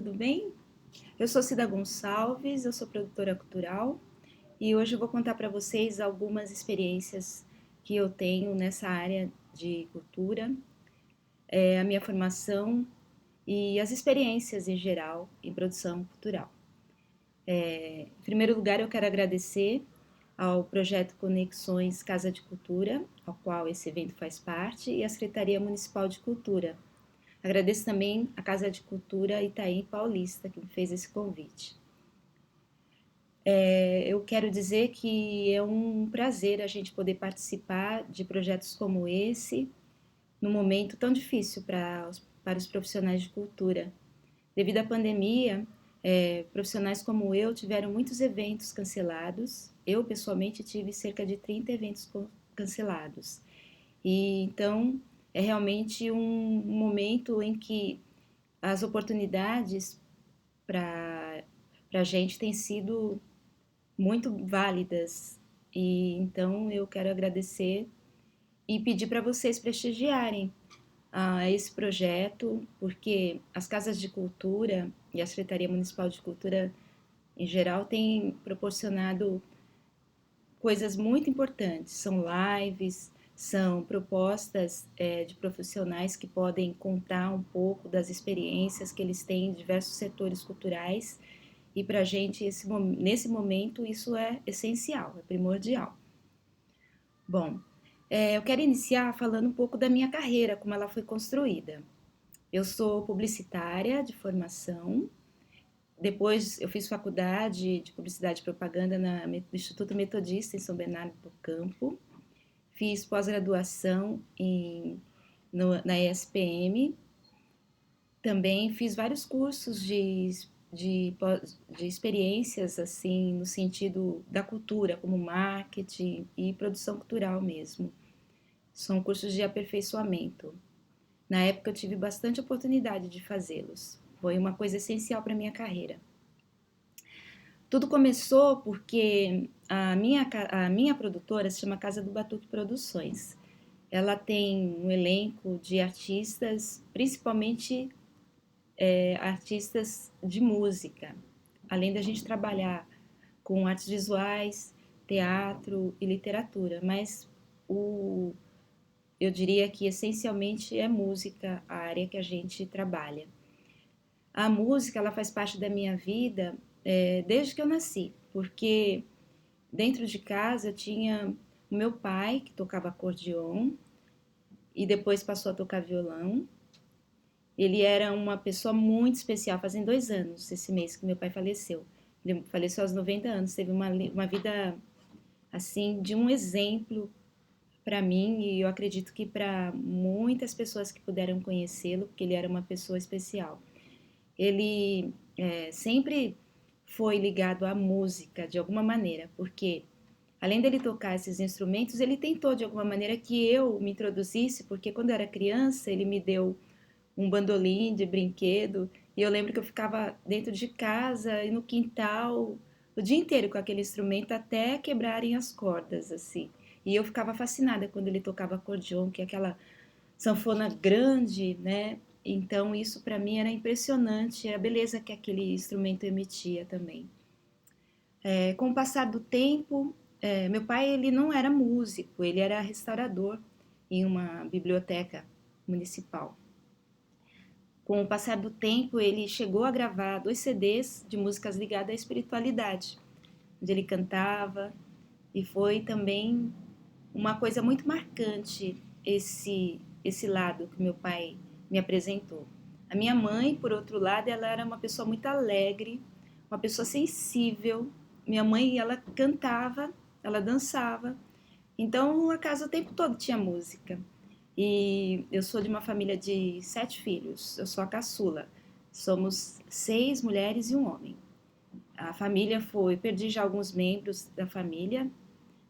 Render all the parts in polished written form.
tudo bem? Eu sou Cida Gonçalves, eu sou produtora cultural e hoje eu vou contar para vocês algumas experiências que eu tenho nessa área de cultura, a minha formação e as experiências em geral em produção cultural. Em primeiro lugar, eu quero agradecer ao projeto Conexões Casa de Cultura, ao qual esse evento faz parte, e à Secretaria Municipal de Cultura. Agradeço também à Casa de Cultura Itaim Paulista, que me fez esse convite. Eu quero dizer que é um prazer a gente poder participar de projetos como esse, num momento tão difícil para os profissionais de cultura. Devido à pandemia, profissionais como eu tiveram muitos eventos cancelados. Eu, pessoalmente, tive cerca de 30 eventos cancelados. E então é realmente um momento em que as oportunidades para a gente têm sido muito válidas. E então eu quero agradecer e pedir para vocês prestigiarem esse projeto, porque as casas de cultura e a Secretaria Municipal de Cultura em geral têm proporcionado coisas muito importantes. São lives, são propostas de profissionais que podem contar um pouco das experiências que eles têm em diversos setores culturais. E para a gente, nesse momento, isso é essencial, é primordial. Bom, eu quero iniciar falando um pouco da minha carreira, como ela foi construída. Eu sou publicitária de formação. Depois eu fiz faculdade de publicidade e propaganda no Instituto Metodista em São Bernardo do Campo. Fiz pós-graduação na ESPM. Também fiz vários cursos de experiências assim no sentido da cultura, como marketing e produção cultural mesmo. São cursos de aperfeiçoamento. Na época eu tive bastante oportunidade de fazê-los. Foi uma coisa essencial para a minha carreira. Tudo começou porque a minha produtora se chama Casa do Batuque Produções. Ela tem um elenco de artistas, principalmente artistas de música. Além da gente trabalhar com artes visuais, teatro e literatura, mas eu diria que essencialmente é música a área que a gente trabalha. A música ela faz parte da minha vida desde que eu nasci, porque dentro de casa eu tinha o meu pai que tocava acordeon e depois passou a tocar violão. Ele era uma pessoa muito especial, fazem 2 anos esse mês que meu pai faleceu. Ele faleceu aos 90 anos, teve uma vida assim de um exemplo para mim e eu acredito que para muitas pessoas que puderam conhecê-lo, porque ele era uma pessoa especial. Ele sempre foi ligado à música de alguma maneira, porque além dele tocar esses instrumentos, ele tentou de alguma maneira que eu me introduzisse, porque quando eu era criança ele me deu um bandolim de brinquedo e eu lembro que eu ficava dentro de casa e no quintal o dia inteiro com aquele instrumento até quebrarem as cordas, assim. E eu ficava fascinada quando ele tocava acordeon, que é aquela sanfona grande, né? Então isso para mim era impressionante, a beleza que aquele instrumento emitia também. Com o passar do tempo, meu pai ele não era músico, ele era restaurador em uma biblioteca municipal. Com o passar do tempo, ele chegou a gravar 2 CDs de músicas ligadas à espiritualidade, onde ele cantava, e foi também uma coisa muito marcante esse lado que meu pai me apresentou. A minha mãe, por outro lado, ela era uma pessoa muito alegre, uma pessoa sensível. Minha mãe, ela cantava, ela dançava. Então, a casa o tempo todo tinha música. E eu sou de uma família de 7 filhos, eu sou a caçula. Somos 6 mulheres e um homem. A família perdi já alguns membros da família,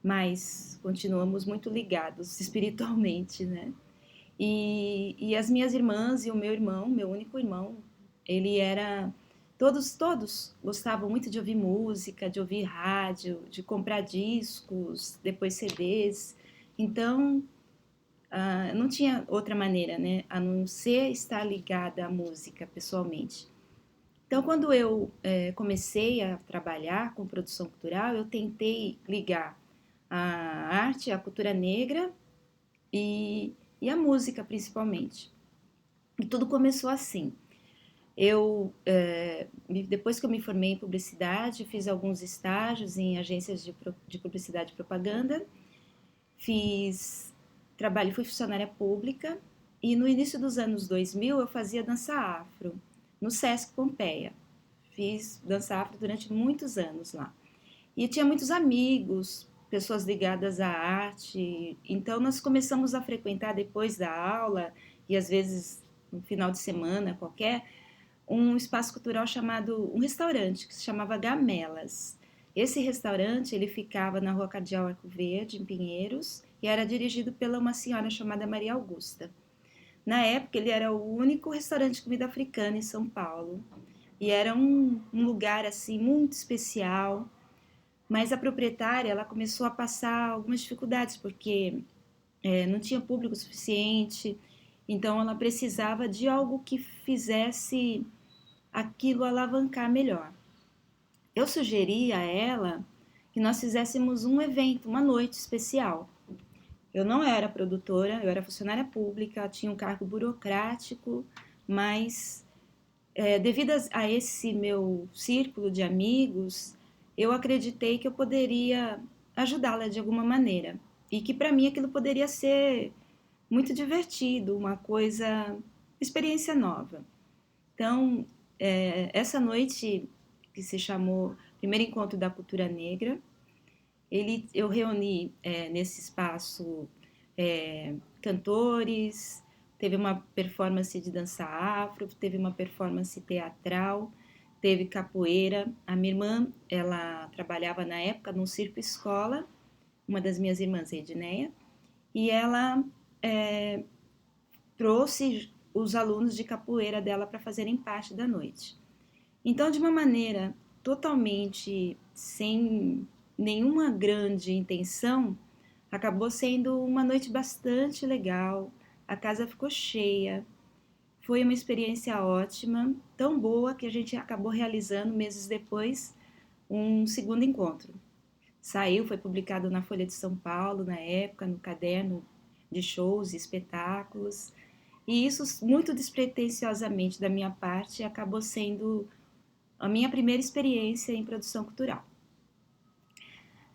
mas continuamos muito ligados espiritualmente, né? E as minhas irmãs e o meu irmão, meu único irmão, ele era. Todos gostavam muito de ouvir música, de ouvir rádio, de comprar discos, depois CDs. Então, não tinha outra maneira, né, a não ser estar ligada à música pessoalmente. Então, quando eu comecei a trabalhar com produção cultural, eu tentei ligar a arte, a cultura negra e a música, principalmente. E tudo começou assim. Depois que eu me formei em publicidade, fiz alguns estágios em agências de publicidade e propaganda, fiz trabalho, fui funcionária pública e no início dos anos 2000 eu fazia dança afro no Sesc Pompeia. Fiz dança afro durante muitos anos lá. E tinha muitos amigos, pessoas ligadas à arte. Então nós começamos a frequentar depois da aula e às vezes no final de semana qualquer um espaço cultural chamado, um restaurante que se chamava Gamelas. Esse restaurante ele ficava na Rua Cardeal Arco Verde, em Pinheiros, e era dirigido pela uma senhora chamada Maria Augusta. Na época ele era o único restaurante de comida africana em São Paulo e era um lugar assim muito especial. Mas a proprietária ela começou a passar algumas dificuldades porque não tinha público suficiente, então ela precisava de algo que fizesse aquilo alavancar melhor. Eu sugeri a ela que nós fizéssemos um evento, uma noite especial. Eu não era produtora, eu era funcionária pública, tinha um cargo burocrático, mas devido a esse meu círculo de amigos, eu acreditei que eu poderia ajudá-la de alguma maneira e que para mim aquilo poderia ser muito divertido, uma coisa, experiência nova. Então, essa noite que se chamou Primeiro Encontro da Cultura Negra, eu reuni nesse espaço cantores, teve uma performance de dança afro, teve uma performance teatral, teve capoeira. A minha irmã, ela trabalhava na época num circo escola, uma das minhas irmãs, Edneia, e ela trouxe os alunos de capoeira dela para fazerem parte da noite. Então, de uma maneira totalmente sem nenhuma grande intenção, acabou sendo uma noite bastante legal. A casa ficou cheia. Foi uma experiência ótima, tão boa que a gente acabou realizando meses depois um segundo encontro. Saiu, foi publicado na Folha de São Paulo na época, no caderno de shows e espetáculos. E isso, muito despretensiosamente da minha parte, acabou sendo a minha primeira experiência em produção cultural.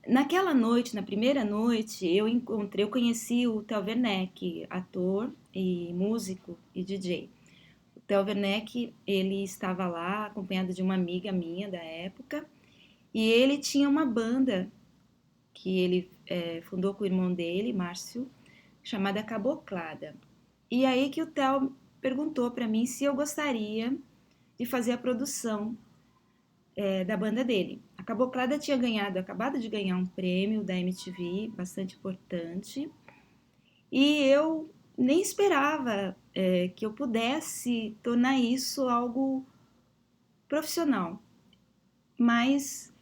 Naquela noite, na primeira noite, eu conheci o Theo Werneck, ator e músico e DJ. O Theo Werneck, ele estava lá acompanhado de uma amiga minha da época e ele tinha uma banda que ele fundou com o irmão dele, Márcio, chamada Caboclada. E aí que o Theo perguntou para mim se eu gostaria de fazer a produção da banda dele. A Caboclada tinha acabado de ganhar um prêmio da MTV, bastante importante, e eu nem esperava que eu pudesse tornar isso algo profissional. Mas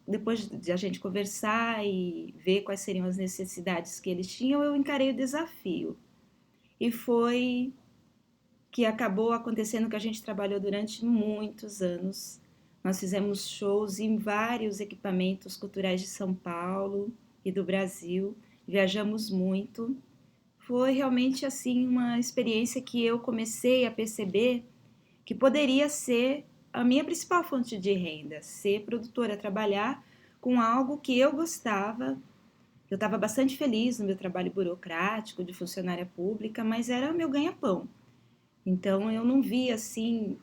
depois de a gente conversar e ver quais seriam as necessidades que eles tinham, eu encarei o desafio. E foi que acabou acontecendo que a gente trabalhou durante muitos anos. Nós fizemos shows em vários equipamentos culturais de São Paulo e do Brasil, viajamos muito. Foi realmente assim uma experiência que eu comecei a perceber que poderia ser a minha principal fonte de renda, ser produtora, trabalhar com algo que eu gostava. Eu estava bastante feliz no meu trabalho burocrático de funcionária pública, mas era o meu ganha-pão. Então eu não vi assim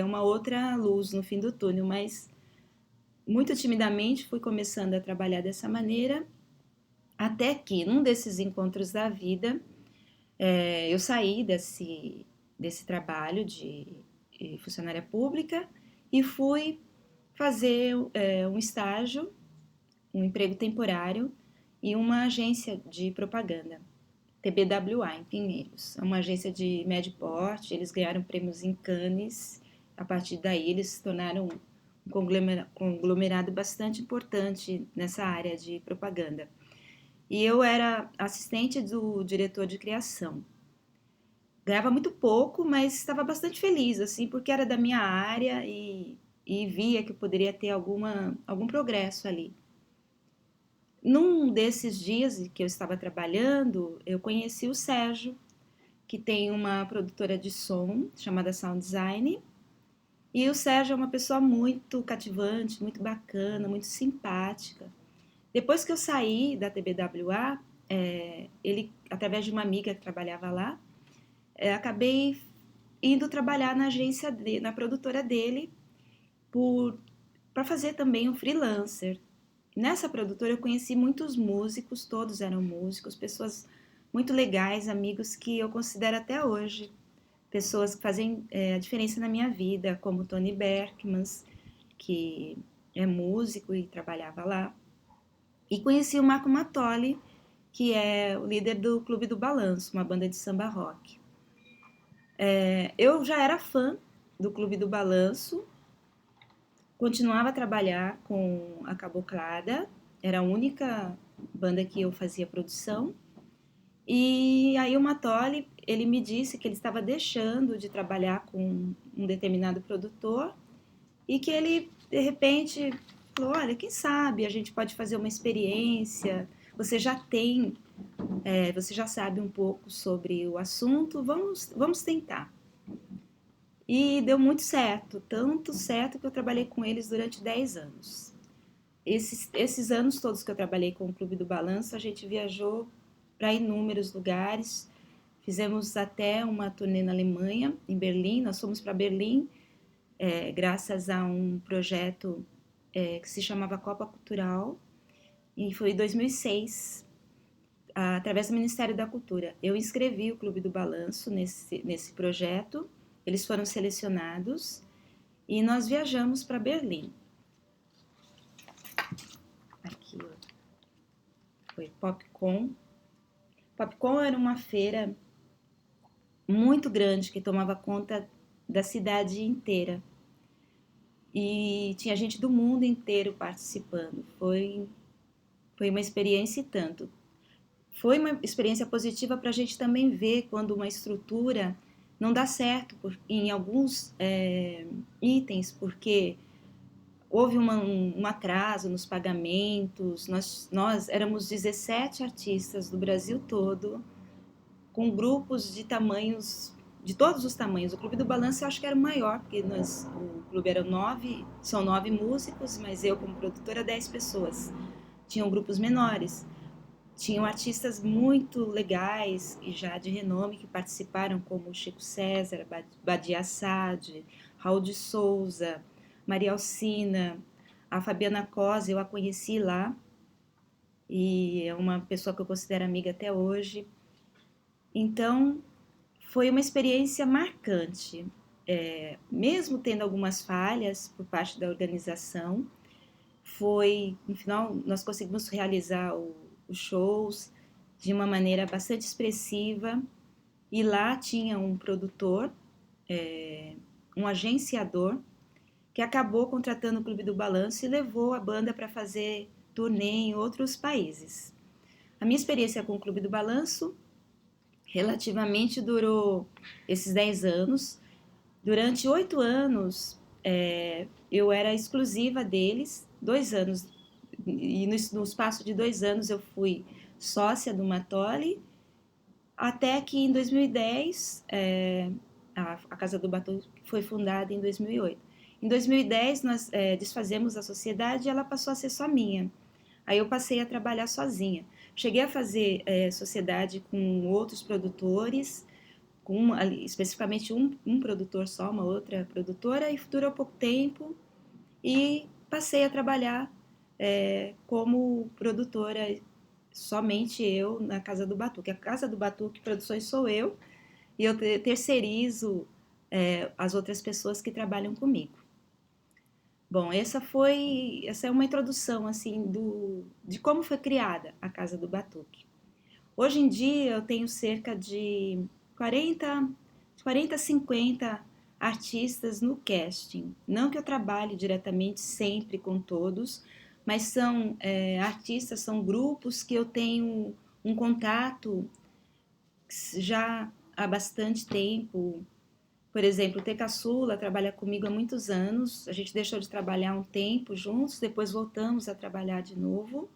uma outra luz no fim do túnel, mas muito timidamente fui começando a trabalhar dessa maneira, até que num desses encontros da vida eu saí desse trabalho de funcionária pública e fui fazer um estágio, um emprego temporário em uma agência de propaganda. TBWA, em Pinheiros. É uma agência de médio porte, eles ganharam prêmios em Cannes. A partir daí, eles se tornaram um conglomerado bastante importante nessa área de propaganda. E eu era assistente do diretor de criação. Ganhava muito pouco, mas estava bastante feliz, assim, porque era da minha área e via que eu poderia ter algum progresso ali. Num desses dias que eu estava trabalhando, eu conheci o Sérgio, que tem uma produtora de som chamada Sound Design. E o Sérgio é uma pessoa muito cativante, muito bacana, muito simpática. Depois que eu saí da TBWA, ele, através de uma amiga que trabalhava lá, acabei indo trabalhar na agência na produtora dele, para fazer também um freelancer. Nessa produtora eu conheci muitos músicos, todos eram músicos, pessoas muito legais, amigos que eu considero até hoje pessoas que fazem a diferença na minha vida, como Tony Berkmans, que é músico e trabalhava lá. E conheci o Marco Matoli, que é o líder do Clube do Balanço, uma banda de samba rock. Eu já era fã do Clube do Balanço, continuava a trabalhar com a Caboclada, era a única banda que eu fazia produção. E aí o Matoli, ele me disse que ele estava deixando de trabalhar com um determinado produtor e que ele, de repente, falou, olha, quem sabe a gente pode fazer uma experiência, você já tem, você já sabe um pouco sobre o assunto, vamos tentar. E deu muito certo, tanto certo que eu trabalhei com eles durante 10 anos. Esses anos todos que eu trabalhei com o Clube do Balanço, a gente viajou para inúmeros lugares. Fizemos até uma turnê na Alemanha, em Berlim. Nós fomos para Berlim, graças a um projeto que se chamava Copa Cultural. E foi em 2006, através do Ministério da Cultura. Eu inscrevi o Clube do Balanço nesse projeto. Eles foram selecionados e nós viajamos para Berlim. Aqui foi Popcon. Popcon era uma feira muito grande que tomava conta da cidade inteira. E tinha gente do mundo inteiro participando. Foi uma experiência e tanto. Foi uma experiência positiva para a gente também ver quando uma estrutura não dá certo em alguns itens, porque houve um atraso nos pagamentos. Nós éramos 17 artistas do Brasil todo, com grupos de tamanhos, de todos os tamanhos. O Clube do Balanço eu acho que era o maior, porque o clube era são 9 músicos, mas eu como produtora 10 pessoas. Tinham grupos menores, tinham artistas muito legais e já de renome que participaram, como Chico César, Badia Assad, Raul de Souza, Maria Alcina, a Fabiana Cosa, eu a conheci lá e é uma pessoa que eu considero amiga até hoje. Então, foi uma experiência marcante, mesmo tendo algumas falhas por parte da organização. No final, nós conseguimos realizar os shows de uma maneira bastante expressiva. E lá tinha um produtor, um agenciador, que acabou contratando o Clube do Balanço e levou a banda para fazer turnê em outros países. A minha experiência com o Clube do Balanço relativamente durou esses 10 anos. Durante 8 anos, eu era exclusiva deles, 2 anos, e no espaço de 2 anos eu fui sócia do Matoli, até que em 2010, a Casa do Batuque foi fundada em 2008. Em 2010, nós desfazemos a sociedade e ela passou a ser só minha. Aí eu passei a trabalhar sozinha. Cheguei a fazer sociedade com outros produtores, especificamente um produtor só, uma outra produtora, e durou pouco tempo e passei a trabalhar como produtora, somente eu, na Casa do Batuque. A Casa do Batuque Produções sou eu e eu terceirizo as outras pessoas que trabalham comigo. Bom, essa é uma introdução assim de como foi criada a Casa do Batuque. Hoje em dia eu tenho cerca de 40 a 50 artistas no casting. Não que eu trabalhe diretamente sempre com todos, mas são artistas, são grupos que eu tenho um contato já há bastante tempo. Por exemplo, o T Caçula trabalha comigo há muitos anos. A gente deixou de trabalhar um tempo juntos, depois voltamos a trabalhar de novo.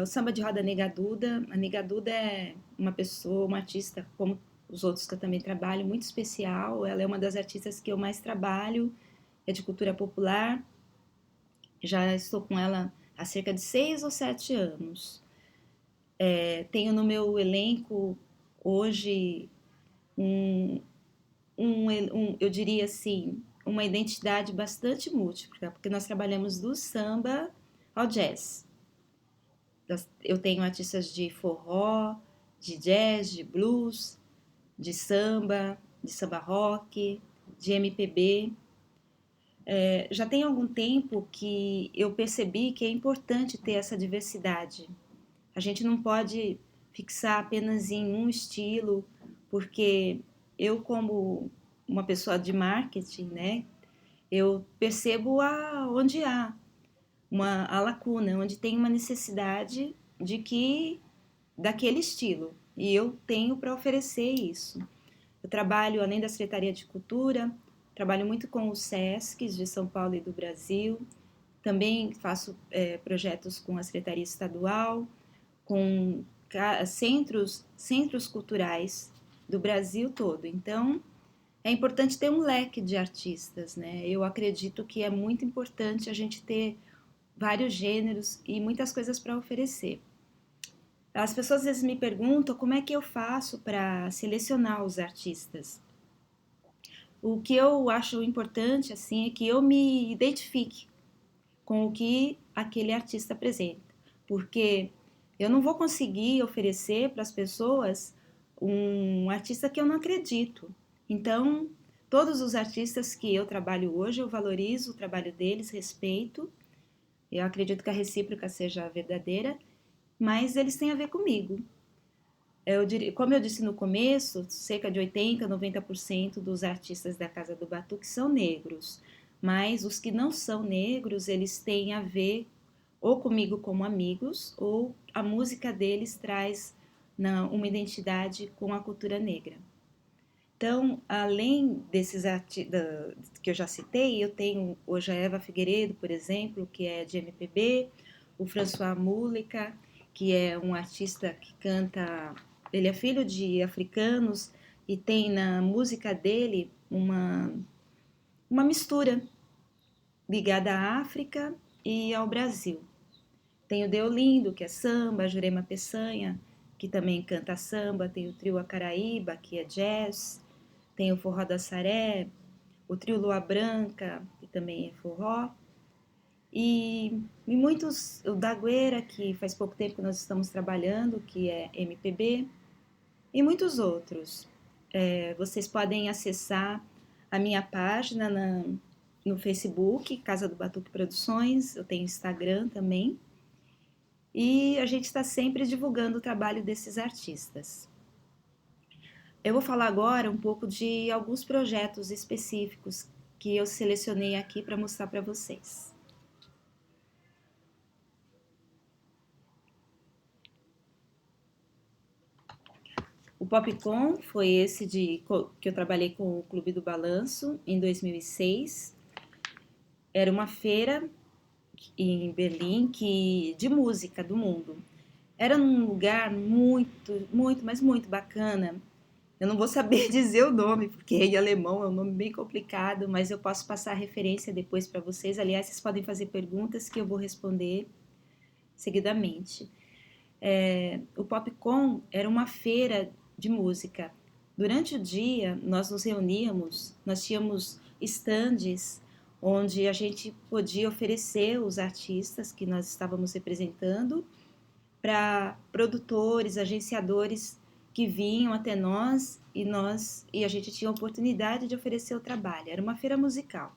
O samba de roda Nega Duda. A Nega Duda é uma pessoa, uma artista, como os outros que eu também trabalho, muito especial. Ela é uma das artistas que eu mais trabalho, é de cultura popular. Já estou com ela há cerca de 6 ou 7 anos. Tenho no meu elenco hoje um, eu diria assim, uma identidade bastante múltipla, porque nós trabalhamos do samba ao jazz. Eu tenho artistas de forró, de jazz, de blues, de samba rock, de MPB. Já tem algum tempo que eu percebi que é importante ter essa diversidade. A gente não pode fixar apenas em um estilo, porque eu, como uma pessoa de marketing, né, eu percebo onde há a lacuna, onde tem uma necessidade de que daquele estilo. E eu tenho para oferecer isso. Eu trabalho, além da Secretaria de Cultura, trabalho muito com os SESCs de São Paulo e do Brasil. Também faço projetos com a Secretaria Estadual, com centros culturais do Brasil todo. Então, é importante ter um leque de artistas, né? Eu acredito que é muito importante a gente ter vários gêneros e muitas coisas para oferecer. As pessoas às vezes me perguntam como é que eu faço para selecionar os artistas. O que eu acho importante assim é que eu me identifique com o que aquele artista apresenta, porque eu não vou conseguir oferecer para as pessoas um artista que eu não acredito. Então, todos os artistas que eu trabalho hoje, eu valorizo o trabalho deles, respeito. Eu acredito que a recíproca seja verdadeira, mas eles têm a ver comigo. Como eu disse no começo, cerca de 80, 90% dos artistas da Casa do Batuque são negros, mas os que não são negros, eles têm a ver ou comigo como amigos, ou a música deles traz uma identidade com a cultura negra. Então, além desses que eu já citei, eu tenho hoje a Eva Figueiredo, por exemplo, que é de MPB, o François Múlica, que é um artista que canta, ele é filho de africanos e tem na música dele uma mistura ligada à África e ao Brasil. Tem o Deolindo, que é samba, a Jurema Peçanha, que também canta samba, tem o trio Acaraíba, que é jazz, tem o Forró da Saré, o trio Lua Branca, que também é forró, e muitos, o Dagueira, que faz pouco tempo que nós estamos trabalhando, que é MPB, e muitos outros. Vocês podem acessar a minha página no Facebook, Casa do Batuque Produções, eu tenho Instagram também, e a gente está sempre divulgando o trabalho desses artistas. Eu vou falar agora um pouco de alguns projetos específicos que eu selecionei aqui para mostrar para vocês. O Popcom foi esse que eu trabalhei com o Clube do Balanço em 2006. Era uma feira em Berlim de música do mundo. Era num lugar muito, muito, mas muito bacana. Eu não vou saber dizer o nome, porque em alemão é um nome bem complicado, mas eu posso passar a referência depois para vocês. Aliás, vocês podem fazer perguntas que eu vou responder seguidamente. O Popcom era uma feira de música. Durante o dia, nós nos reuníamos, nós tínhamos estandes onde a gente podia oferecer os artistas que nós estávamos representando para produtores, agenciadores que vinham até nós e a gente tinha a oportunidade de oferecer o trabalho. Era uma feira musical.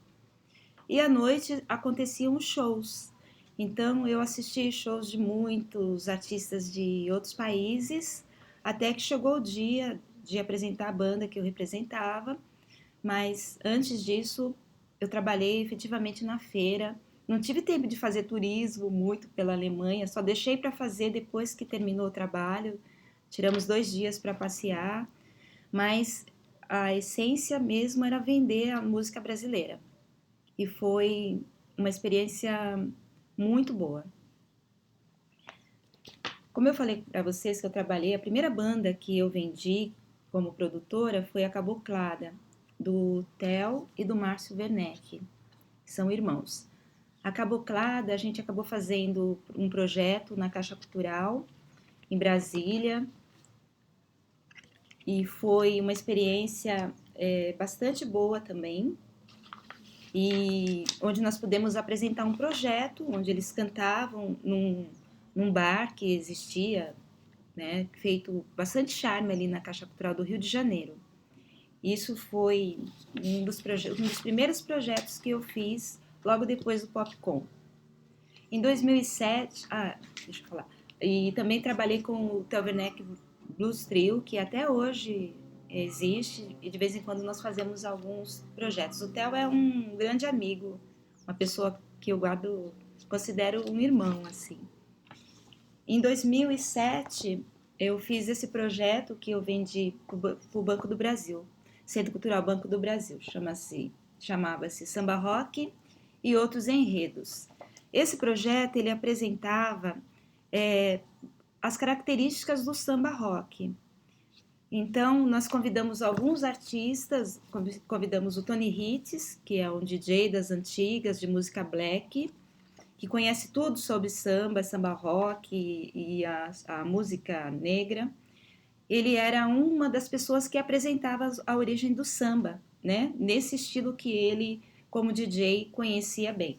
E à noite aconteciam shows. Então eu assisti shows de muitos artistas de outros países, até que chegou o dia de apresentar a banda que eu representava. Mas antes disso, eu trabalhei efetivamente na feira. Não tive tempo de fazer turismo muito pela Alemanha, só deixei para fazer depois que terminou o trabalho, Tiramos 2 dias para passear, mas a essência mesmo era vender a música brasileira. E foi uma experiência muito boa. Como eu falei para vocês que eu trabalhei, a primeira banda que eu vendi como produtora foi a Caboclada, do Theo e do Márcio Werneck, que são irmãos. A Caboclada, a gente acabou fazendo um projeto na Caixa Cultural, em Brasília, e foi uma experiência bastante boa também, e onde nós pudemos apresentar um projeto, onde eles cantavam num bar que existia, né, feito bastante charme ali na Caixa Cultural do Rio de Janeiro. Isso foi um dos primeiros projetos que eu fiz logo depois do Popcom. Em 2007, deixa eu falar, e também trabalhei com o Theo Werneck Blues Trio, que até hoje existe, e de vez em quando nós fazemos alguns projetos. O Theo é um grande amigo, uma pessoa que eu guardo, considero um irmão, assim. Em 2007, eu fiz esse projeto que eu vendi para o Banco do Brasil, Centro Cultural Banco do Brasil, chamava-se Samba Rock e Outros Enredos. Esse projeto ele apresentava as características do samba rock. Então, nós convidamos alguns artistas, convidamos o Tony Hitz, que é um DJ das antigas, de música black, que conhece tudo sobre samba, samba rock e a música negra. Ele era uma das pessoas que apresentava a origem do samba, né? Nesse estilo que ele, como DJ, conhecia bem.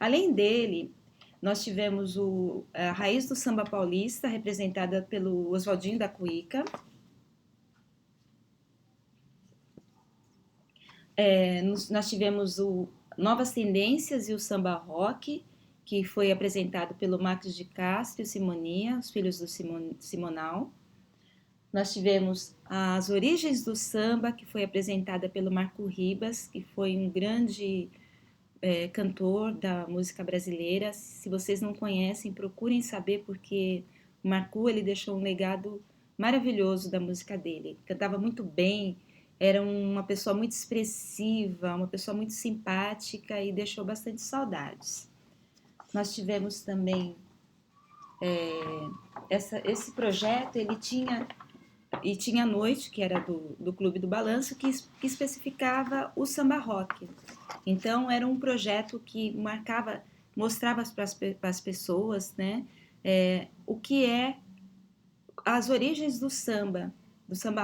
Além dele, nós tivemos a raiz do samba paulista, representada pelo Oswaldinho da Cuíca. Nós tivemos o Novas Tendências e o Samba Rock, que foi apresentado pelo Max de Castro e Simonia, os filhos do Simonal. Nós tivemos As Origens do Samba, que foi apresentada pelo Marco Ribas, que foi um grande cantor da música brasileira. Se vocês não conhecem, procurem saber, porque o Marco ele deixou um legado maravilhoso da música dele. Cantava muito bem, era uma pessoa muito expressiva, uma pessoa muito simpática e deixou bastante saudades. Nós tivemos também esse projeto, ele tinha a noite, que era do Clube do Balanço, que especificava o samba rock. Então, era um projeto que mostrava para as pessoas, né, o que é as origens do samba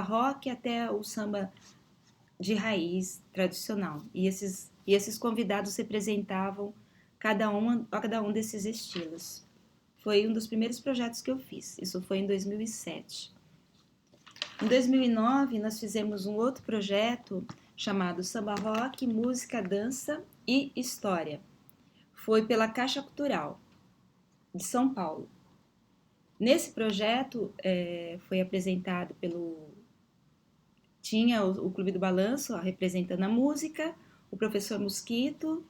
rock até o samba de raiz tradicional. E esses convidados representavam cada um desses estilos. Foi um dos primeiros projetos que eu fiz. Isso foi em 2007. Em 2009, nós fizemos um outro projeto chamado Samba Rock, Música, Dança e História. Foi pela Caixa Cultural de São Paulo. Nesse projeto foi apresentado tinha o Clube do Balanço representando a música, o professor Mosquito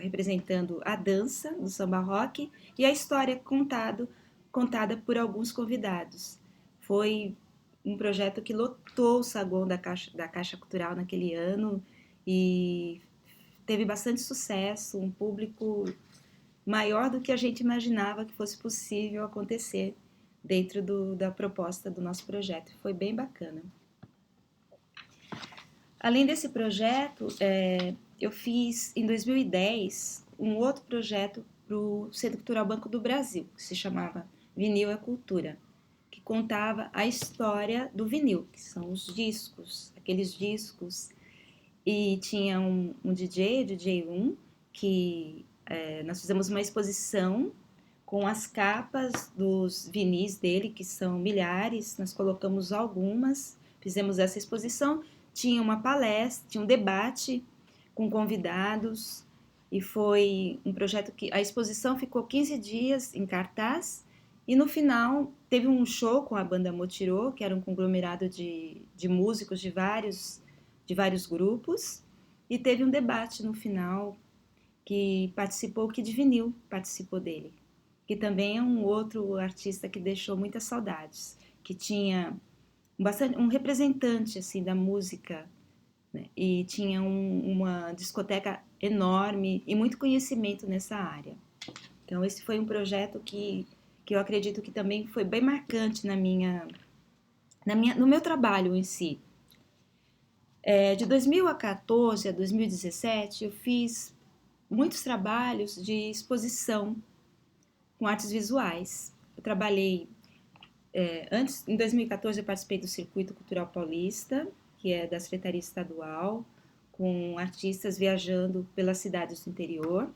representando a dança do samba rock e a história contada por alguns convidados. Foi um projeto que lotou o saguão da Caixa Cultural naquele ano e teve bastante sucesso, um público maior do que a gente imaginava que fosse possível acontecer dentro da proposta do nosso projeto. Foi bem bacana. Além desse projeto, eu fiz em 2010 um outro projeto para o Centro Cultural Banco do Brasil, que se chamava Vinil é Cultura, que contava a história do vinil, que são os discos, aqueles discos. E tinha um DJ, o DJ1, que nós fizemos uma exposição com as capas dos vinis dele, que são milhares, nós colocamos algumas, fizemos essa exposição, tinha uma palestra, tinha um debate com convidados, e foi um projeto que a exposição ficou 15 dias em cartaz, e no final teve um show com a banda Motirô, que era um conglomerado de músicos de vários grupos, e teve um debate no final que participou, que de vinil participou dele, que também é um outro artista que deixou muitas saudades. que tinha um representante assim da música, né? E tinha uma discoteca enorme e muito conhecimento nessa área. Então esse foi um projeto que eu acredito que também foi bem marcante no meu trabalho em si. De 2014 a 2017 eu fiz muitos trabalhos de exposição com artes visuais. Eu trabalhei antes, em 2014 eu participei do Circuito Cultural Paulista, que é da Secretaria Estadual, com artistas viajando pelas cidades do interior.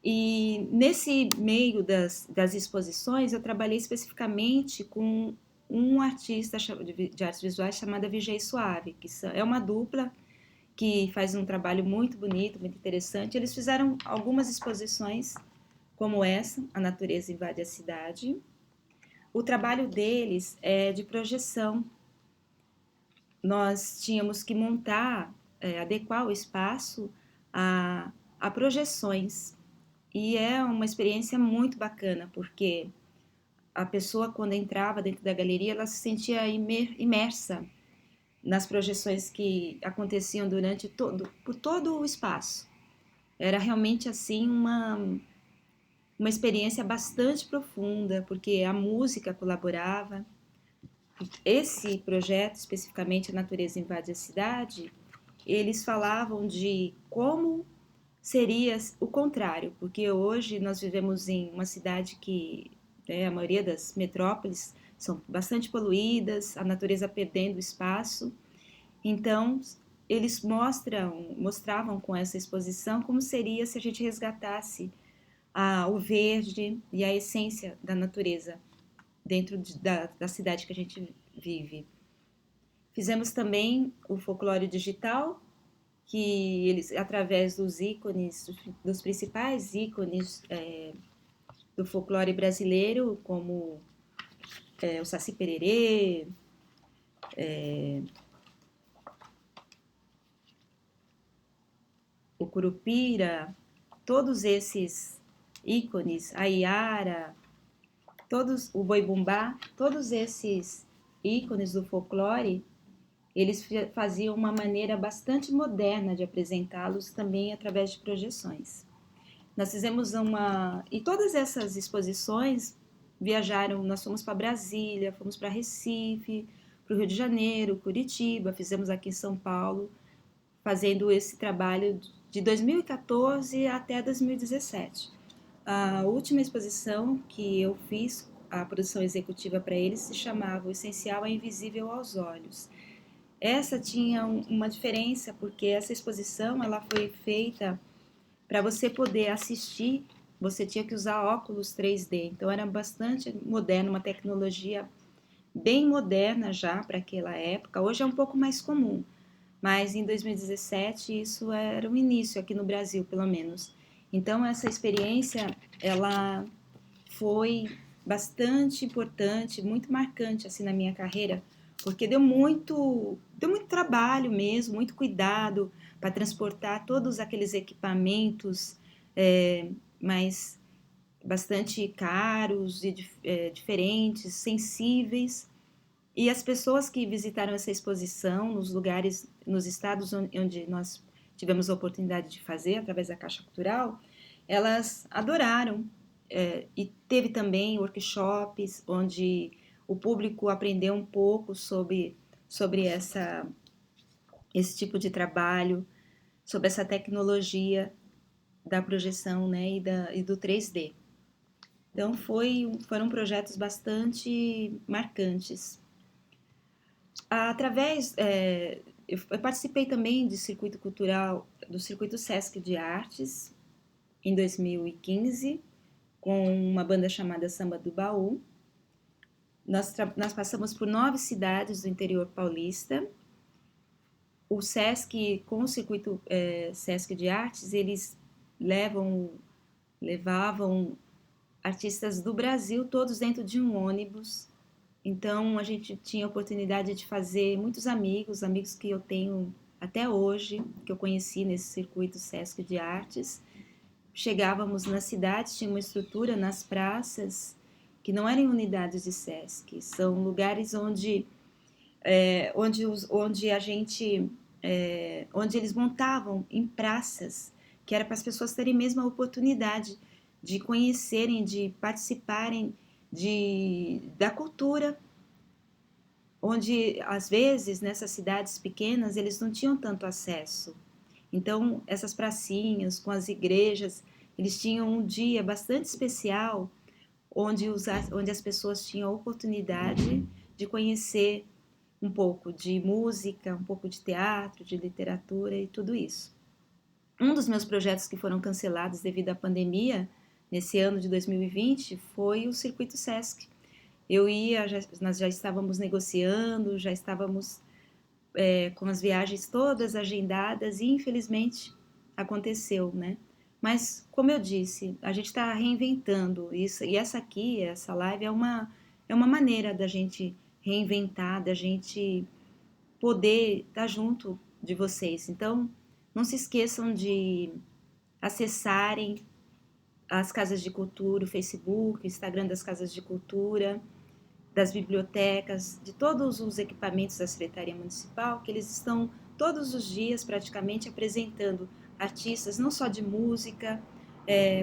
E nesse meio das exposições, eu trabalhei especificamente com um artista de artes visuais chamada Vijay Suave, que é uma dupla que faz um trabalho muito bonito, muito interessante. Eles fizeram algumas exposições como essa, A Natureza Invade a Cidade. O trabalho deles é de projeção. Nós tínhamos que montar, adequar o espaço a projeções. E é uma experiência muito bacana, porque a pessoa, quando entrava dentro da galeria, ela se sentia imersa nas projeções que aconteciam por todo o espaço. Era realmente assim uma experiência bastante profunda, porque a música colaborava. Esse projeto, especificamente A Natureza Invade a Cidade, eles falavam de como seria o contrário, porque hoje nós vivemos em uma cidade que, né, a maioria das metrópoles são bastante poluídas, a natureza perdendo espaço. Então, eles mostravam com essa exposição como seria se a gente resgatasse o verde e a essência da natureza dentro da cidade que a gente vive. Fizemos também o folclore digital, que eles, através dos ícones, dos principais ícones do folclore brasileiro, como o Saci Pererê, o Curupira, todos esses ícones, a Iara, o Boi Bumbá, todos esses ícones do folclore, eles faziam uma maneira bastante moderna de apresentá-los também através de projeções. Nós fizemos e todas essas exposições viajaram, nós fomos para Brasília, fomos para Recife, para o Rio de Janeiro, Curitiba, fizemos aqui em São Paulo, fazendo esse trabalho de 2014 até 2017. A última exposição que eu fiz, a produção executiva para eles, se chamava O Essencial é Invisível aos Olhos. Essa tinha uma diferença, porque essa exposição ela foi feita para você poder assistir, você tinha que usar óculos 3D, então era bastante moderno, uma tecnologia bem moderna já para aquela época. Hoje é um pouco mais comum, mas em 2017 isso era o início aqui no Brasil, pelo menos. Então essa experiência ela foi bastante importante, muito marcante assim na minha carreira, porque deu muito trabalho mesmo, muito cuidado para transportar todos aqueles equipamentos mais bastante caros e diferentes, sensíveis. E as pessoas que visitaram essa exposição nos lugares, nos estados onde nós tivemos a oportunidade de fazer, através da Caixa Cultural, elas adoraram. E teve também workshops onde o público aprendeu um pouco sobre esse tipo de trabalho, sobre essa tecnologia da projeção, né, e do 3D. Então foram projetos bastante marcantes. Eu participei também do circuito cultural, do circuito Sesc de Artes, em 2015, com uma banda chamada Samba do Baú. Nós passamos por 9 cidades do interior paulista. O Sesc, com o circuito Sesc de Artes, eles levavam artistas do Brasil todos dentro de um ônibus. Então a gente tinha a oportunidade de fazer muitos amigos que eu tenho até hoje, que eu conheci nesse circuito Sesc de Artes. Chegávamos na cidade, tinha uma estrutura nas praças que não eram unidades de SESC, são lugares onde a gente, onde eles montavam em praças, que era para as pessoas terem mesmo a oportunidade de conhecerem, de participarem da cultura, onde às vezes nessas cidades pequenas eles não tinham tanto acesso. Então essas pracinhas com as igrejas, eles tinham um dia bastante especial onde as pessoas tinham a oportunidade de conhecer um pouco de música, um pouco de teatro, de literatura e tudo isso. Um dos meus projetos que foram cancelados devido à pandemia, nesse ano de 2020, foi o Circuito Sesc. Nós já estávamos negociando, já estávamos com as viagens todas agendadas e infelizmente aconteceu, né? Mas, como eu disse, a gente está reinventando isso, e essa live é uma maneira da gente reinventar, da gente poder estar junto de vocês. Então, não se esqueçam de acessarem as casas de cultura, o Facebook, o Instagram das casas de cultura, das bibliotecas, de todos os equipamentos da Secretaria Municipal, que eles estão todos os dias praticamente apresentando artistas, não só de música,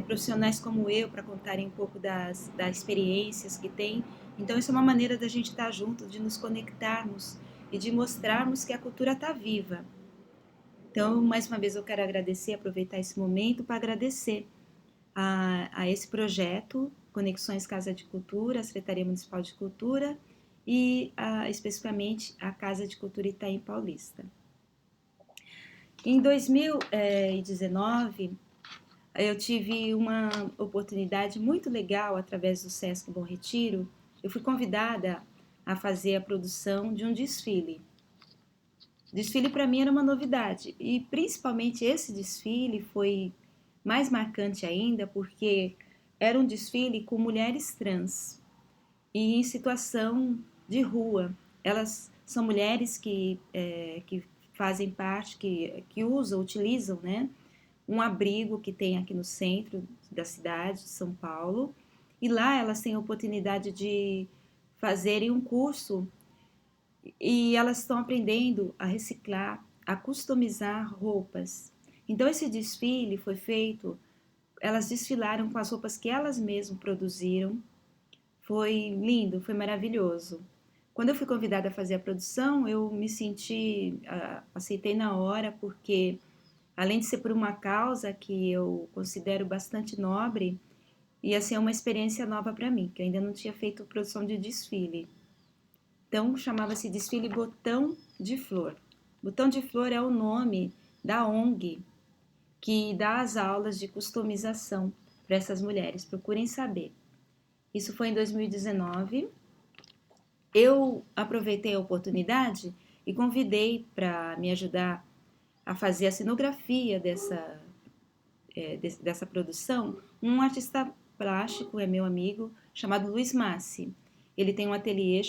profissionais como eu, para contarem um pouco das experiências que têm. Então, isso é uma maneira da gente estar junto, de nos conectarmos e de mostrarmos que a cultura está viva. Então, mais uma vez, eu quero agradecer, aproveitar esse momento para agradecer a esse projeto, Conexões Casa de Cultura, a Secretaria Municipal de Cultura e especificamente a Casa de Cultura Itaim Paulista. Em 2019, eu tive uma oportunidade muito legal através do Sesc Bom Retiro. Eu fui convidada a fazer a produção de um desfile. Desfile para mim era uma novidade e principalmente esse desfile foi mais marcante ainda porque era um desfile com mulheres trans e em situação de rua. Elas são mulheres que fazem parte, que utilizam, né, um abrigo que tem aqui no centro da cidade de São Paulo. E lá elas têm a oportunidade de fazerem um curso e elas estão aprendendo a reciclar, a customizar roupas. Então esse desfile foi feito, elas desfilaram com as roupas que elas mesmas produziram. Foi lindo, foi maravilhoso. Quando eu fui convidada a fazer a produção, eu me senti, aceitei na hora, porque além de ser por uma causa que eu considero bastante nobre, ia ser uma experiência nova para mim, que eu ainda não tinha feito produção de desfile. Então, chamava-se Desfile Botão de Flor. Botão de Flor é o nome da ONG que dá as aulas de customização para essas mulheres. Procurem saber. Isso foi em 2019. Eu aproveitei a oportunidade e convidei para me ajudar a fazer a cenografia dessa produção um artista plástico, é meu amigo, chamado Luiz Massi. Ele tem um ateliê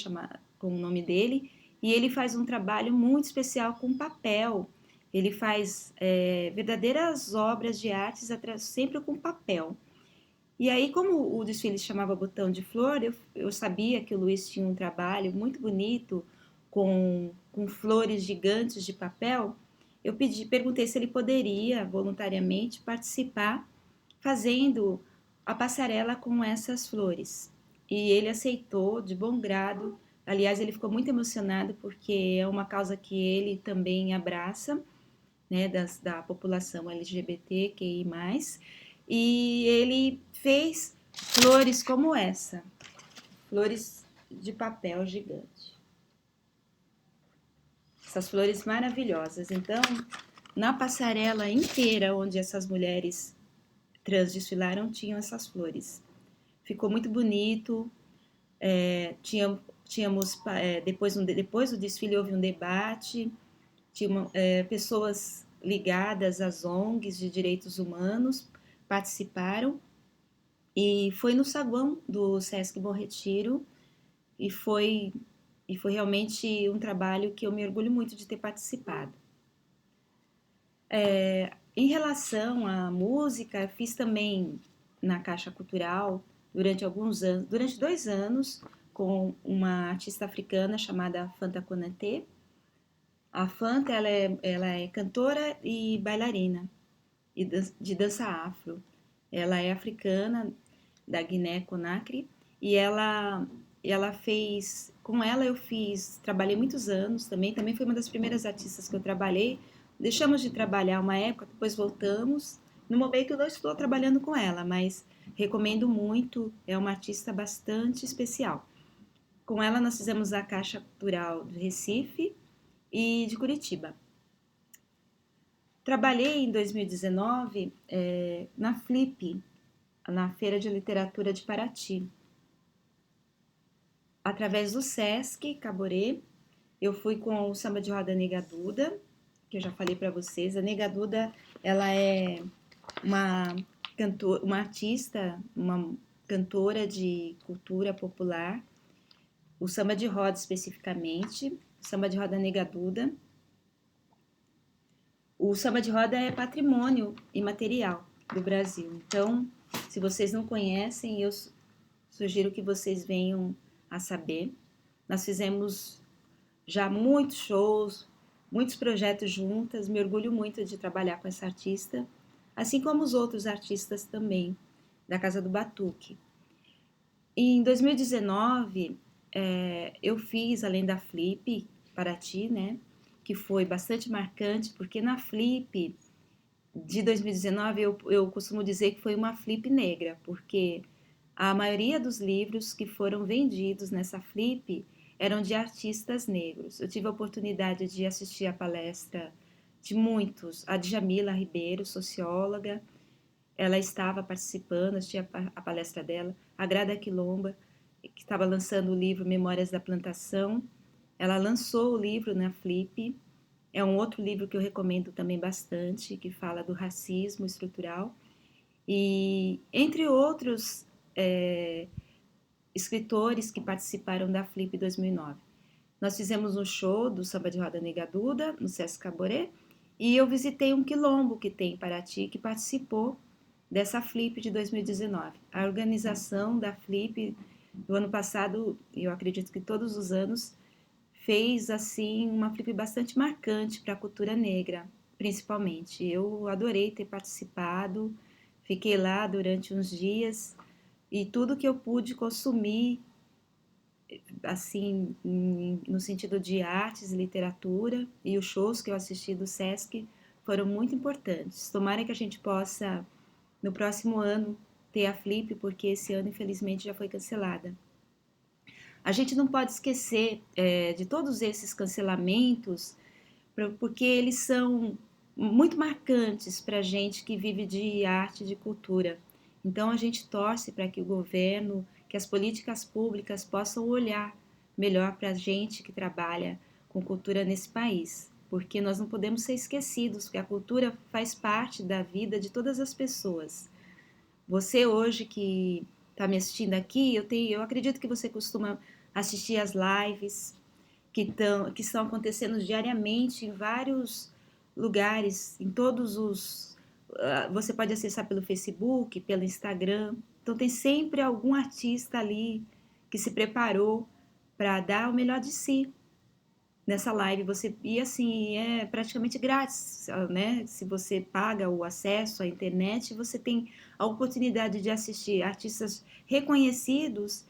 com o nome dele e ele faz um trabalho muito especial com papel. Ele faz verdadeiras obras de artes sempre com papel. E aí, como o desfile se chamava Botão de Flor, eu sabia que o Luiz tinha um trabalho muito bonito com flores gigantes de papel. Perguntei se ele poderia voluntariamente participar fazendo a passarela com essas flores. E ele aceitou de bom grado. Aliás, ele ficou muito emocionado porque é uma causa que ele também abraça, né, da população LGBTQI+. E ele fez flores como essa, flores de papel gigante. Essas flores maravilhosas. Então, na passarela inteira onde essas mulheres trans desfilaram, tinham essas flores. Ficou muito bonito. Tínhamos depois do desfile houve um debate. Tinha pessoas ligadas às ONGs de direitos humanos participaram e foi no saguão do Sesc Bom Retiro e foi realmente um trabalho que eu me orgulho muito de ter participado. Em relação à música, fiz também na Caixa Cultural durante alguns anos, durante 2 anos, com uma artista africana chamada Fanta Konate. A Fanta, ela é cantora e bailarina de dança afro. Ela é africana, da Guiné-Conakry, e ela fez, com ela eu fiz, trabalhei muitos anos também foi uma das primeiras artistas que eu trabalhei. Deixamos de trabalhar uma época, depois voltamos. No momento eu não estou trabalhando com ela, mas recomendo muito, é uma artista bastante especial. Com ela nós fizemos a Caixa Cultural do Recife e de Curitiba. Trabalhei em 2019 na Flip, na Feira de Literatura de Paraty. Através do Sesc Caborê, eu fui com o samba de roda Nega Duda, que eu já falei para vocês. A Nega Duda, ela é uma uma artista, uma cantora de cultura popular. O samba de roda especificamente, o samba de roda Nega Duda. O samba de roda é patrimônio imaterial do Brasil. Então, se vocês não conhecem, eu sugiro que vocês venham a saber. Nós fizemos já muitos shows, muitos projetos juntas. Me orgulho muito de trabalhar com essa artista, assim como os outros artistas também da Casa do Batuque. Em 2019, eu fiz, além da Flip, Paraty, né? Que foi bastante marcante, porque na Flip de 2019 eu costumo dizer que foi uma Flip negra, porque a maioria dos livros que foram vendidos nessa Flip eram de artistas negros. Eu tive a oportunidade de assistir a palestra de muitos, a Djamila Ribeiro, socióloga, ela estava participando, assisti a palestra dela, a Grada Quilomba, que estava lançando o livro Memórias da Plantação, ela lançou o livro na Flip, é um outro livro que eu recomendo também bastante, que fala do racismo estrutural, e entre outros escritores que participaram da Flip 2009. Nós fizemos um show do Samba de Roda Nega Duda, no Sesc Caboré, e eu visitei um quilombo que tem em Paraty, que participou dessa Flip de 2019. A organização da Flip do ano passado, e eu acredito que todos os anos, fez assim uma Flip bastante marcante para a cultura negra, principalmente. Eu adorei ter participado, fiquei lá durante uns dias e tudo que eu pude consumir, assim, no sentido de artes e literatura, e os shows que eu assisti do Sesc foram muito importantes. Tomara que a gente possa, no próximo ano, ter a Flip, porque esse ano, infelizmente, já foi cancelada. A gente não pode esquecer de todos esses cancelamentos, porque eles são muito marcantes para a gente que vive de arte e de cultura. Então a gente torce para que o governo, que as políticas públicas possam olhar melhor para a gente que trabalha com cultura nesse país, porque nós não podemos ser esquecidos, porque a cultura faz parte da vida de todas as pessoas. Você hoje que está me assistindo aqui, eu acredito que você costuma assistir as lives que estão acontecendo diariamente em vários lugares, em todos os. Você pode acessar pelo Facebook, pelo Instagram. Então tem sempre algum artista ali que se preparou para dar o melhor de si nessa live. E assim, é praticamente grátis, né? Se você paga o acesso à internet, você tem a oportunidade de assistir artistas reconhecidos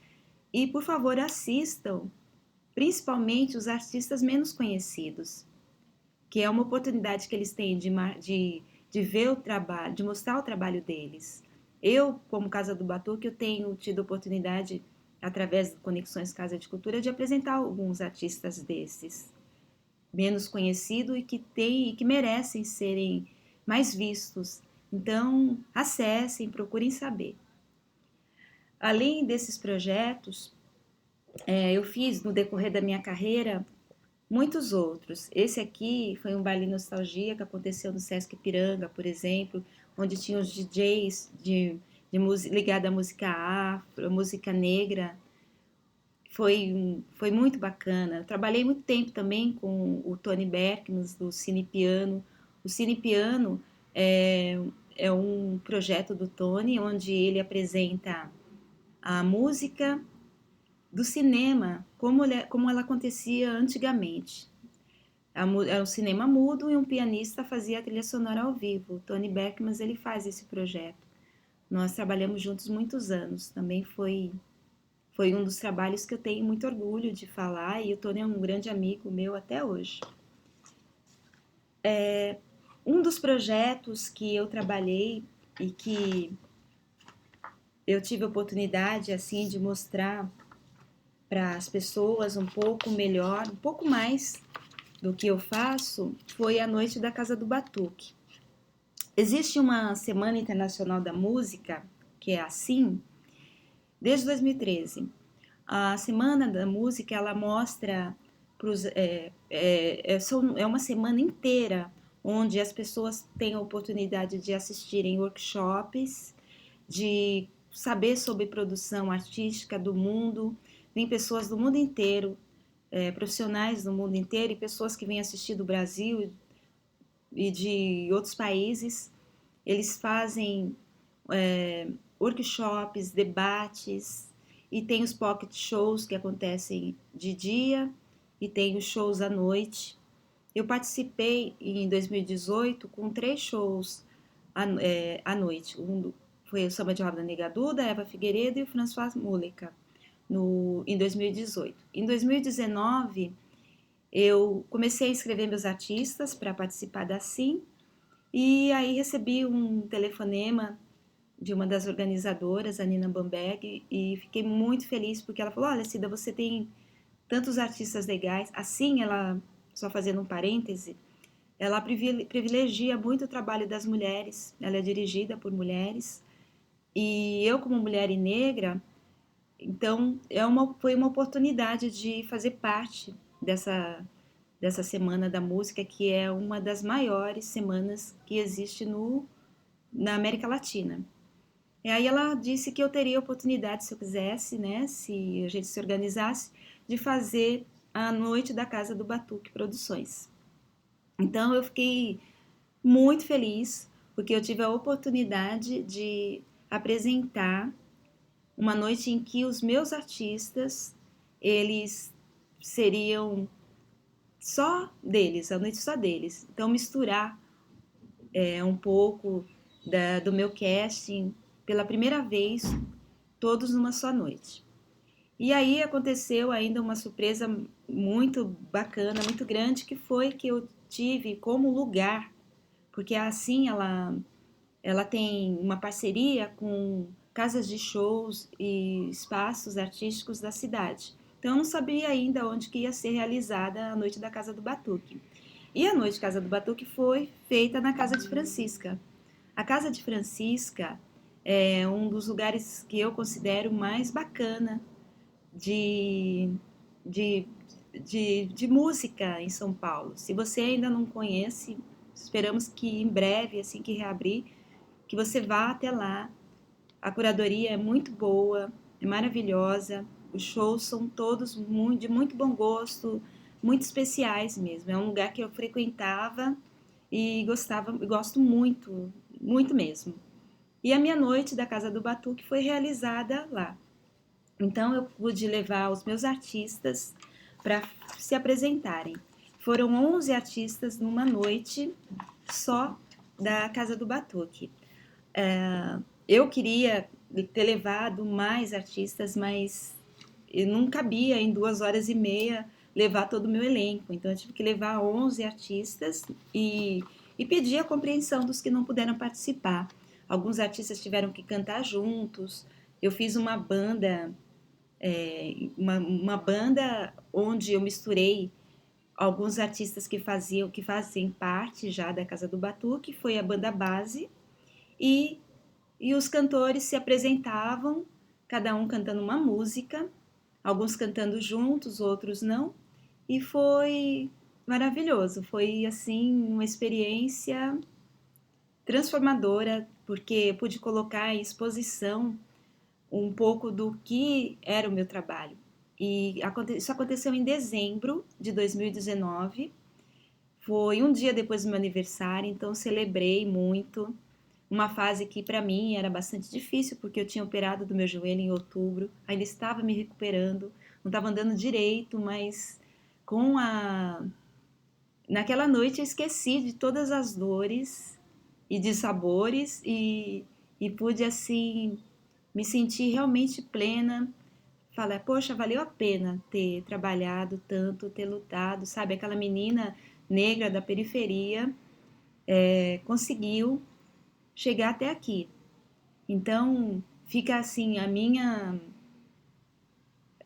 e, por favor, assistam, principalmente os artistas menos conhecidos, que é uma oportunidade que eles têm de ver o trabalho, de mostrar o trabalho deles. Eu, como Casa do Batuque, eu tenho tido oportunidade, através de Conexões Casa de Cultura, de apresentar alguns artistas desses, menos conhecidos e que merecem serem mais vistos. Então, acessem, procurem saber. Além desses projetos, eu fiz no decorrer da minha carreira muitos outros. Esse aqui foi um baile nostalgia que aconteceu no Sesc Ipiranga, por exemplo, onde tinha os DJs ligado à música afro, música negra. Foi muito bacana. Eu trabalhei muito tempo também com o Tony Berkins, do Cine Piano. O Cine Piano é um projeto do Tony, onde ele apresenta a música do cinema, como ela acontecia antigamente. Era um cinema mudo e um pianista fazia a trilha sonora ao vivo. O Tony Beckman, ele faz esse projeto. Nós trabalhamos juntos muitos anos. Também foi um dos trabalhos que eu tenho muito orgulho de falar e o Tony é um grande amigo meu até hoje. Um dos projetos que eu trabalhei e que eu tive a oportunidade assim de mostrar para as pessoas um pouco melhor, um pouco mais do que eu faço, foi a Noite da Casa do Batuque. Existe uma Semana Internacional da Música, que é assim, desde 2013. A Semana da Música, ela mostra é uma semana inteira onde as pessoas têm a oportunidade de assistirem workshops, de saber sobre produção artística do mundo. Vem pessoas do mundo inteiro, profissionais do mundo inteiro e pessoas que vêm assistir do Brasil e de outros países. Eles fazem workshops, debates e tem os pocket shows que acontecem de dia e tem os shows à noite. Eu participei em 2018 com 3 shows à noite. Foi o Samba de Roda Nega Duda, Eva Figueiredo e o François Múlica em 2018. Em 2019, eu comecei a inscrever meus artistas para participar da SIM e aí recebi um telefonema de uma das organizadoras, a Nina Bamberg, e fiquei muito feliz porque ela falou: Olha, Cida, você tem tantos artistas legais. Assim, ela, só fazendo um parêntese, ela privilegia muito o trabalho das mulheres, ela é dirigida por mulheres, e eu, como mulher e negra, então foi uma oportunidade de fazer parte dessa Semana da Música, que é uma das maiores semanas que existe na América Latina. E aí ela disse que eu teria a oportunidade, se eu quisesse, né, se a gente se organizasse, de fazer a Noite da Casa do Batuque Produções. Então eu fiquei muito feliz, porque eu tive a oportunidade de apresentar uma noite em que os meus artistas, eles seriam só deles, a noite só deles. Então misturar um pouco do meu casting pela primeira vez, todos numa só noite. E aí aconteceu ainda uma surpresa muito bacana, muito grande, que foi que eu tive como lugar, porque assim ela tem uma parceria com casas de shows e espaços artísticos da cidade. Então eu não sabia ainda onde que ia ser realizada a Noite da Casa do Batuque. E a Noite da Casa do Batuque foi feita na Casa de Francisca. A Casa de Francisca é um dos lugares que eu considero mais bacana de, de, de música em São Paulo. Se você ainda não conhece, esperamos que em breve, assim que reabrir, que você vá até lá. A curadoria é muito boa, é maravilhosa. Os shows são todos de muito bom gosto, muito especiais mesmo. É um lugar que eu frequentava e gosto muito, muito mesmo. E a minha noite da Casa do Batuque foi realizada lá. Então eu pude levar os meus artistas para se apresentarem. Foram 11 artistas numa noite só da Casa do Batuque. Eu queria ter levado mais artistas, mas não cabia em 2 horas e meia levar todo o meu elenco. Então eu tive que levar 11 artistas e pedir a compreensão dos que não puderam participar. Alguns artistas tiveram que cantar juntos. Eu fiz uma banda uma banda onde eu misturei alguns artistas que fazem parte já da Casa do Batuque, foi a banda base, e, e os cantores se apresentavam, cada um cantando uma música, alguns cantando juntos, outros não, e foi maravilhoso, foi assim uma experiência transformadora, porque pude colocar em exposição um pouco do que era o meu trabalho. E isso aconteceu em dezembro de 2019. Foi um dia depois do meu aniversário, então celebrei muito. uma fase que para mim era bastante difícil, porque eu tinha operado do meu joelho em outubro, ainda estava me recuperando, não estava andando direito, mas com a naquela noite eu esqueci de todas as dores e de sabores e pude assim me sentir realmente plena. Falar, poxa, valeu a pena ter trabalhado tanto, ter lutado, sabe? Aquela menina negra da periferia conseguiu chegar até aqui. Então, fica assim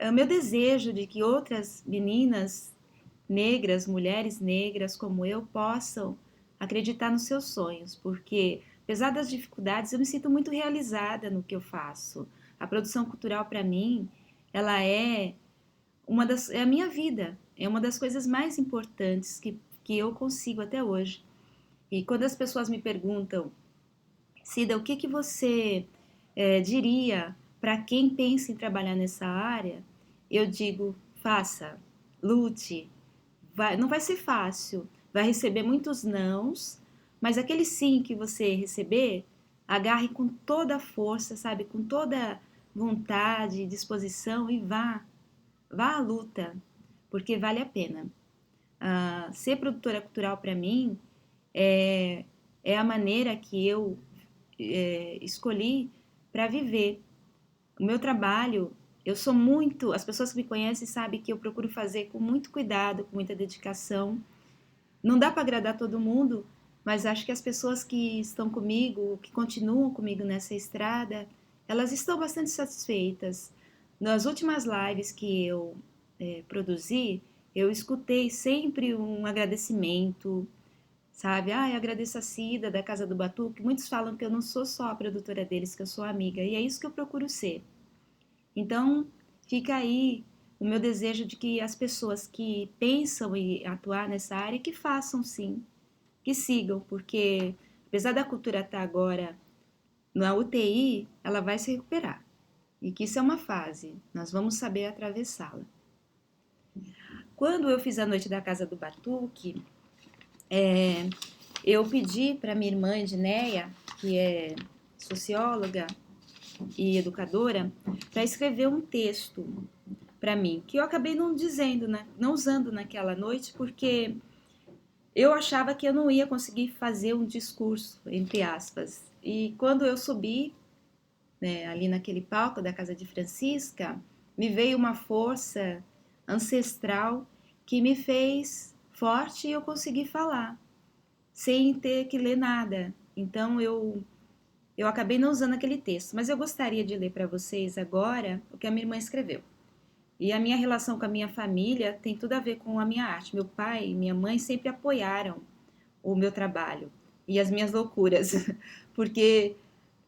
o meu desejo de que outras meninas negras, mulheres negras como eu, possam acreditar nos seus sonhos, porque apesar das dificuldades, eu me sinto muito realizada no que eu faço. A produção cultural para mim, ela é a minha vida, é uma das coisas mais importantes que eu consigo até hoje. E quando as pessoas me perguntam, Cida, o que que você diria para quem pensa em trabalhar nessa área? Eu digo, faça, lute, não vai ser fácil, vai receber muitos nãos, mas aquele sim que você receber, agarre com toda a força, sabe, com toda vontade, disposição e vá à luta, porque vale a pena. Ser produtora cultural para mim é, é a maneira que eu escolhi para viver. O meu trabalho, eu sou muito. As pessoas que me conhecem sabem que eu procuro fazer com muito cuidado, com muita dedicação. Não dá para agradar todo mundo, mas acho que as pessoas que estão comigo, que continuam comigo nessa estrada, elas estão bastante satisfeitas. Nas últimas lives que eu produzi, eu escutei sempre um agradecimento, sabe? Ah, eu agradeço a Cida da Casa do Batuque. Muitos falam que eu não sou só a produtora deles, que eu sou amiga, e é isso que eu procuro ser. Então, fica aí o meu desejo de que as pessoas que pensam em atuar nessa área, que façam sim, que sigam, porque apesar da cultura estar agora na UTI, ela vai se recuperar. E que isso é uma fase, nós vamos saber atravessá-la. Quando eu fiz a noite da Casa do Batuque, eu pedi para minha irmã Edneia, que é socióloga e educadora, para escrever um texto para mim, que eu acabei não dizendo, né? Não usando naquela noite, porque eu achava que eu não ia conseguir fazer um discurso, entre aspas. E quando eu subi, né, ali naquele palco da Casa de Francisca, me veio uma força ancestral que me fez forte e eu consegui falar, sem ter que ler nada. Então eu acabei não usando aquele texto, mas eu gostaria de ler para vocês agora o que a minha irmã escreveu. E a minha relação com a minha família tem tudo a ver com a minha arte. Meu pai e minha mãe sempre apoiaram o meu trabalho e as minhas loucuras, porque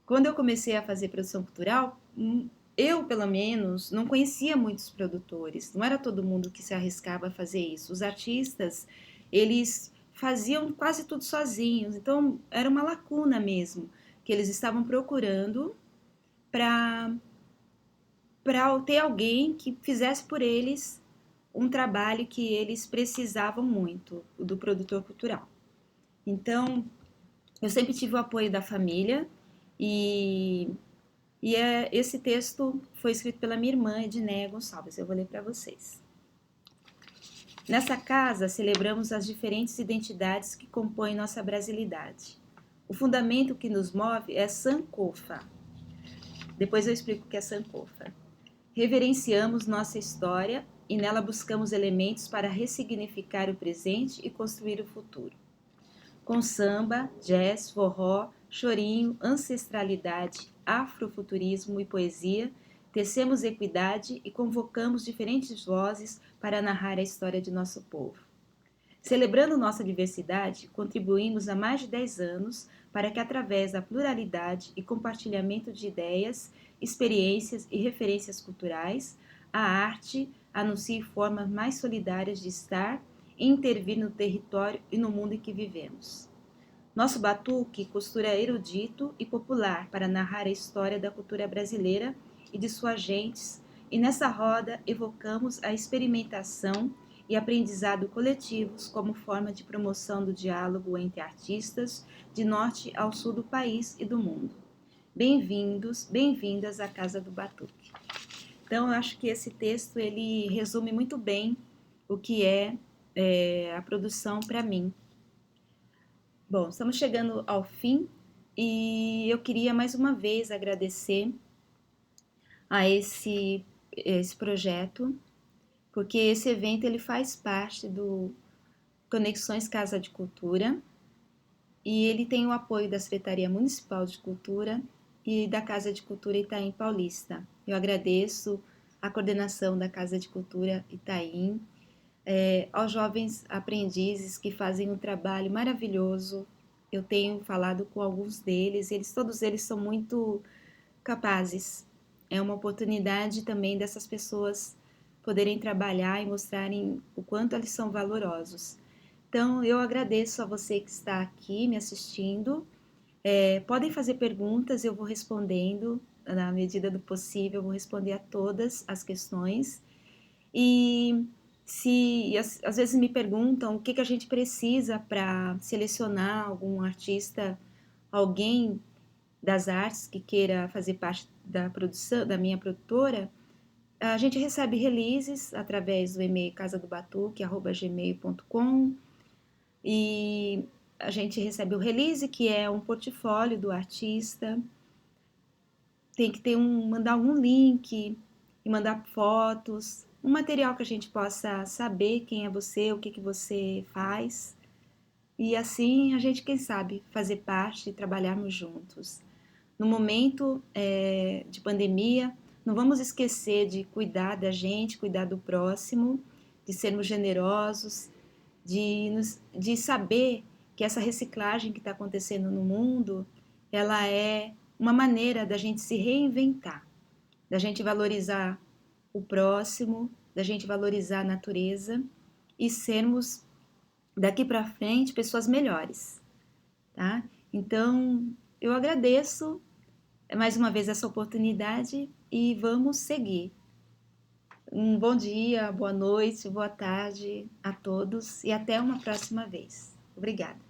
quando eu comecei a fazer produção cultural, eu, pelo menos, não conhecia muitos produtores. Não era todo mundo que se arriscava a fazer isso. Os artistas, eles faziam quase tudo sozinhos. Então, era uma lacuna mesmo, que eles estavam procurando para ter alguém que fizesse por eles um trabalho que eles precisavam muito, o do produtor cultural. Então, eu sempre tive o apoio da família e, esse texto foi escrito pela minha irmã, Edneia Gonçalves. Eu vou ler para vocês. Nessa casa, celebramos as diferentes identidades que compõem nossa brasilidade. O fundamento que nos move é Sankofa. Depois eu explico o que é Sankofa. Reverenciamos nossa história e nela buscamos elementos para ressignificar o presente e construir o futuro. Com samba, jazz, forró, chorinho, ancestralidade, afrofuturismo e poesia, tecemos equidade e convocamos diferentes vozes para narrar a história de nosso povo. Celebrando nossa diversidade, contribuímos há mais de 10 anos para que, através da pluralidade e compartilhamento de ideias, experiências e referências culturais, a arte anuncie formas mais solidárias de estar e intervir no território e no mundo em que vivemos. Nosso batuque costura erudito e popular para narrar a história da cultura brasileira e de suas gentes, e nessa roda evocamos a experimentação e aprendizado coletivos como forma de promoção do diálogo entre artistas de norte ao sul do país e do mundo. Bem-vindos, bem-vindas à Casa do Batuque. Então, eu acho que esse texto ele resume muito bem o que é a produção para mim. Bom, estamos chegando ao fim e eu queria mais uma vez agradecer a esse projeto, porque esse evento ele faz parte do Conexões Casa de Cultura e ele tem o apoio da Secretaria Municipal de Cultura e da Casa de Cultura Itaim Paulista. Eu agradeço a coordenação da Casa de Cultura Itaim, aos jovens aprendizes que fazem um trabalho maravilhoso. Eu tenho falado com alguns deles, todos eles são muito capazes. É uma oportunidade também dessas pessoas poderem trabalhar e mostrarem o quanto eles são valorosos. Então, eu agradeço a você que está aqui me assistindo. Podem fazer perguntas, eu vou respondendo na medida do possível, eu vou responder a todas as questões. E se às vezes me perguntam o que a gente precisa para selecionar algum artista, alguém das artes que queira fazer parte da produção, da minha produtora, a gente recebe releases através do e-mail casadobatuque@gmail.com e a gente recebe o release, que é um portfólio do artista. Tem que ter mandar algum link e mandar fotos, um material que a gente possa saber quem é você, o que você faz. E assim a gente, quem sabe, fazer parte e trabalharmos juntos. No momento de pandemia, não vamos esquecer de cuidar da gente, cuidar do próximo, de sermos generosos, de saber que essa reciclagem que está acontecendo no mundo, ela é uma maneira da gente se reinventar, da gente valorizar o próximo, da gente valorizar a natureza e sermos daqui para frente pessoas melhores, tá? Então, eu agradeço mais uma vez essa oportunidade e vamos seguir. Um bom dia, boa noite, boa tarde a todos e até uma próxima vez. Obrigada.